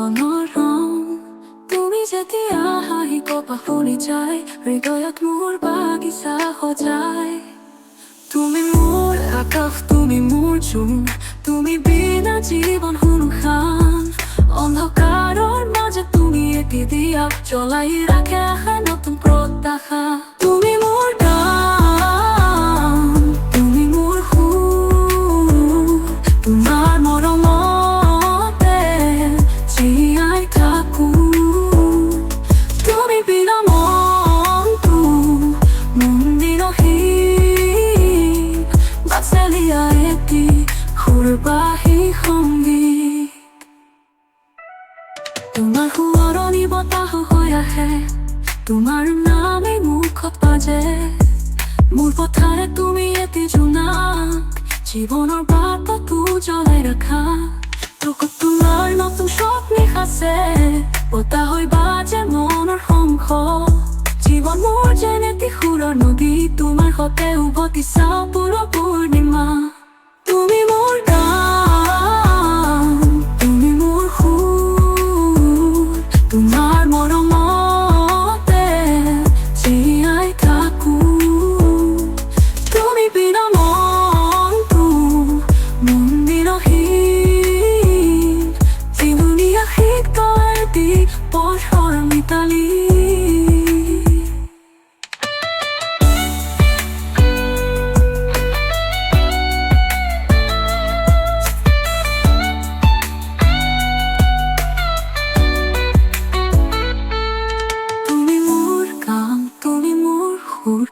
জীৱনৰ ৰং তুমি যেতিয়া হাঁহি কবা শুনি যায় হৃদয়ত মোৰ বাগিচা সজায় তুমি মোৰ আকাশ তুমি মোৰ জোন তুমি বিনা জীৱন শুনশান অন্ধকাৰৰ মাজত তুমি এটি দিয়া জ্বলাই ৰাখে আশা নতুন প্ৰত্যাশা তুমি মোৰ গান তুমি মোৰ সুৰ তোমাৰ মৰমতে জীয়াই থাকো তুমি বিনা মনটো মন্দিৰহীন বাছলিয়া এটি সুৰবাহী সংগীত তোমাৰ সোঁৱৰণি বতাহ হৈ আহে তোমাৰ নামে মুখত বাজে মোৰ পথাৰে তুমি এটি জোনাক জীৱনৰ বাটতো জ্বলাই ৰাখা চকুত তোমাৰ নতুন স্বপ্ন আছে বতাহ হৈ বাজে মনৰ শংখ জীৱন মোৰ যেন এটি সুৰৰ নদী তোমাৰ সতে উভতি চাওঁ পূৰ্ণিমা তুমি মোৰ গান তুমি মোৰ সুৰ তোমাৰ মৰমতে জীয়াই থাকো তুমি বিনা মনটো মন্দিৰহীন জীৱনীয়া শীতল দি পথৰ মিতালী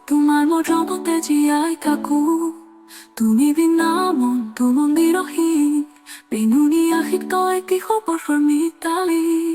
তোমাৰ মৰমতে জীয়াই থাকো তুমি বিনা মনটো মন্দিৰহীন বেঙুনীয়া শীতল এটি খবৰ মিতালী